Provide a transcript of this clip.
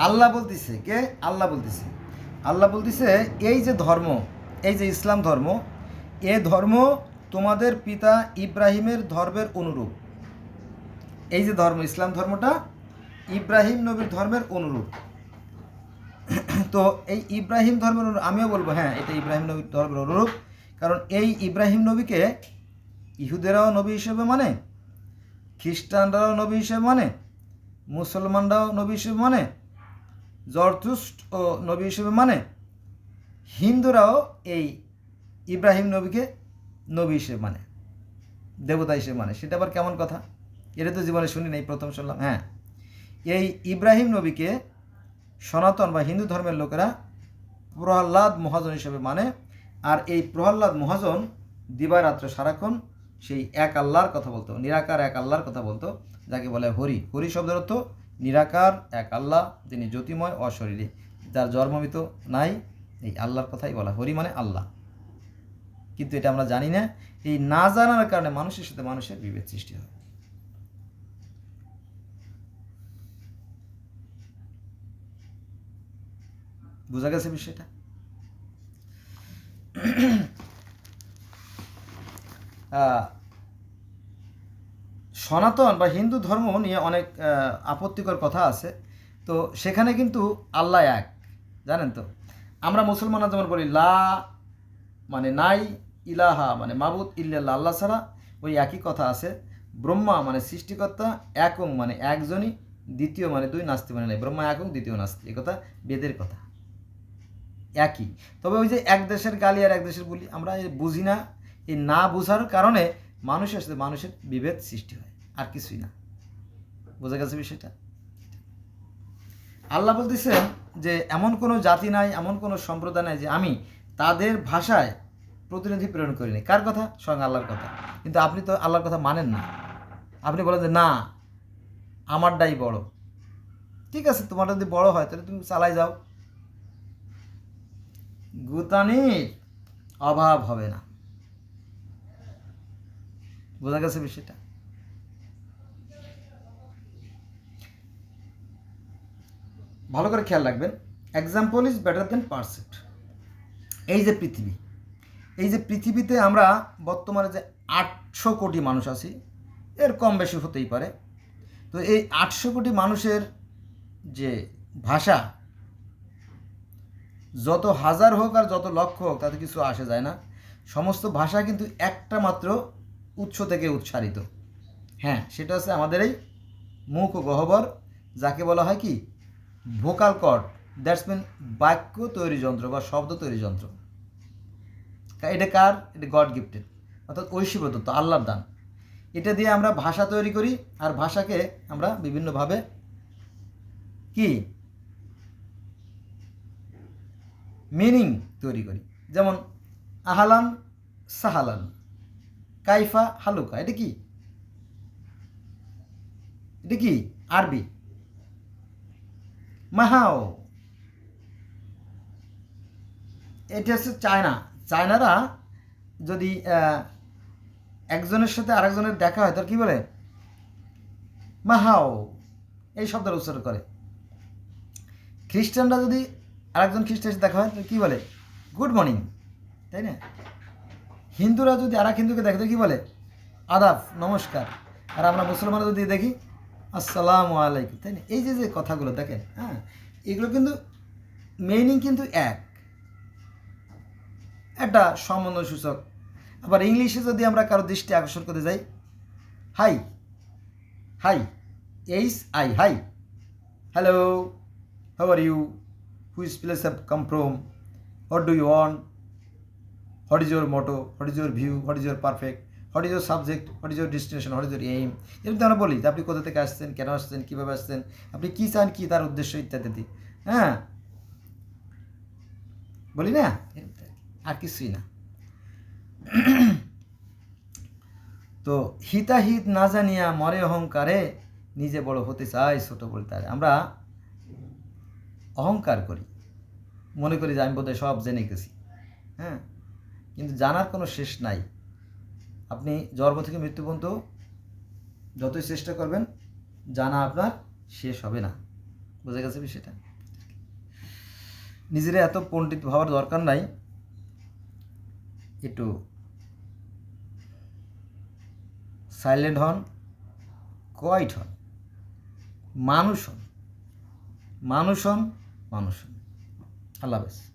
আল্লাহ বলতেছে, কে? আল্লাহ বলতেছে। আল্লাহ বলতেছে এই যে ধর্ম, এই যে ইসলাম ধর্ম, এ ধর্ম তোমাদের পিতা ইব্রাহিমের ধর্মের অনুরূপ। এই যে ধর্ম, ইসলাম ধর্মটা ইব্রাহিম নবীর ধর্মের অনুরূপ। তো এই ইব্রাহিম ধর্মের অনুরূপ, আমিও বলবো হ্যাঁ এটা ইব্রাহিম নবীর ধর্মের অনুরূপ। কারণ এই ইব্রাহিম নবীকে ইহুদেরাও নবী হিসেবে মানে, খ্রিস্টানরাও নবী হিসেবে মানে, মুসলমানরাও নবী হিসেবে মানে, জরথুস্ট ও নবী হিসেবে মানে, হিন্দুরাও এই ইব্রাহিম নবীকে নবী হিসেবে মানে, দেবতা হিসেবে মানে। সেটা আবার কেমন কথা? এটা তো জীবনে শুনি নাই, প্রথম শুনলাম। হ্যাঁ, এই ইব্রাহিম নবীকে সনাতন বা হিন্দু ধর্মের লোকেরা প্রহ্লাদ মহাজন হিসেবে মানে। আর এই প্রহ্লাদ মহাজন দিবারাত্র সারাক্ষণ সেই এক আল্লাহর কথা বলতো, নিরাকার এক আল্লাহর কথা বলতো, যাকে বলে হরি। হরি শব্দের অর্থ নিরাকার এক আল্লাহ, যিনি জ্যোতিময় অশরীরী, যার জন্মমিত নাই, এই আল্লাহর কথাই বলা। হরি মানে আল্লাহ। কিন্তু এটা আমরা জানি না। এই না জানার কারণে মানুষের সাথে মানুষের বিভেদ সৃষ্টি হয়। বোঝা গেছে বিষয়টা? সনাতন বা হিন্দু ধর্ম নিয়ে অনেক আপত্তিকর কথা আছে। তো সেখানে কিন্তু আল্লাহ এক, জানেন তো। আমরা মুসলমানরা যেমন বলি লা মানে নাই, ইলাহা মানে মাবুদ ইল্লাল্লাহ, আল্লাহ ছাড়া, ওই একই কথা আছে। ব্রহ্মা মানে সৃষ্টিকর্তা, একং মানে একজনই, দ্বিতীয় মানে দুই, নাস্তি মানে নাই। ব্রহ্মা একং, দ্বিতীয় নাস্তি, এ কথা বেদের কথা, একই। তবে ওই যে এক দেশের গালি আর এক দেশের বলি, আমরা বুঝি না। এই না বোঝার কারণে মানুষের সাথে মানুষের বিভেদ সৃষ্টি হয়, আর কিছুই না। বোঝা গেছে বিষয়টা? আল্লাহ বলতেছেন যে এমন কোনো জাতি নাই, এমন কোনো সম্প্রদায় নাই যে আমি তাদের ভাষায় প্রতিনিধি প্রেরণ করিনি। কার কথা? স্বয়ং আল্লাহর কথা। কিন্তু আপনি তো আল্লাহর কথা মানেন না। আপনি বলেন যে না, আমারটাই বড়। ঠিক আছে, তোমারটা যদি বড় হয় তাহলে তুমি চালাই যাও, গুতানির অভাব হবে না। বোঝা গেছে বিষয়টা? ভালো করে খেয়াল রাখবেন। Example is better than precept. এই যে পৃথিবী, এই যে পৃথিবীতে আমরা বর্তমানে যে 800 কোটি মানুষ আছি, এর কম বেশি হতেই পারে। তো এই 800 কোটি মানুষের যে ভাষা, যত হাজার হোক আর যত লক্ষ হোক তাতে কিছু আসে যায় না। সমস্ত ভাষা কিন্তু একটা মাত্র উৎস থেকে উচ্চারিত। হ্যাঁ, সেটা হচ্ছে আমাদের এই মুখ ও গহ্বর, যাকে বলা হয় কি ভোকাল কর্ড। দ্যাটস মিন বাক্য তৈরি যন্ত্র বা শব্দ তৈরি যন্ত্র। এটা কার? এটা গড গিফটেড, অর্থাৎ ঐশী প্রদত্ত, আল্লাহর দান। এটা দিয়ে আমরা ভাষা তৈরি করি, আর ভাষাকে আমরা বিভিন্নভাবে কি মিনিং তৈরি করি। যেমন আহালান সাহালান, কাইফা হালুকা, এটা কি? এটা কি আরবি? মাহাও, এটা হচ্ছে চায়না। চায়নারা যদি একজনের সাথে আরেকজনের দেখা হয় তার কি বলে? মাহাও, এই শব্দের উচ্চারণ করে। খ্রিস্টানরা যদি আরেকজন খ্রিস্টানের সাথে দেখা হয় তাহলে কী বলে? গুড মর্নিং, তাই না? হিন্দুরা যদি আরেক হিন্দুকে দেখে তো কী বলে? আদাব, নমস্কার। আর আমরা মুসলমানরা যদি দেখি আসসালামু আলাইকুম, তাই না? এই যে যে কথাগুলো দেখেন, হ্যাঁ, এগুলো কিন্তু মিনিং কিন্তু একটা সম্বন্ধ সূচক। আবার ইংলিশে যদি আমরা কারো দৃষ্টি আকর্ষণ করতে যাই, hi, hi, H I, hi, hello, how are you, which place have come from, what do you want, what is your motto, what is your view, what is your perfect, what is your subject, what is your destination, what is your aim. এরকম আমরা বলি যে আপনি কোথা থেকে আসছেন, কেন আসছেন, কীভাবে আসছেন, আপনি কী চান, কী তার উদ্দেশ্য, ইত্যাদি। হ্যাঁ, বলি না? আর কিছুই না। তো হিতাহিত না জানিয়া মরে অহংকারে, নিজে বড় হতে চাই ছোট বলতে পারে। আমরা অহংকার করি, মনে করি যে আমি বোধহয় সব জেনে গেছি। হ্যাঁ, কিন্তু জানার কোনো শেষ নাই। আপনি জন্ম থেকে মৃত্যু পর্যন্ত যতই চেষ্টা করবেন, জানা আপনার শেষ হবে না। বোঝা গেছে বিষয়টা? নিজেরা এত পণ্ডিত ভাবার দরকার নাই, একটু সাইলেন্ট হন, কোয়াইট হন, মানুষ হন, মানুষ হন, মানুষ হন। আল্লাহ হাফেজ।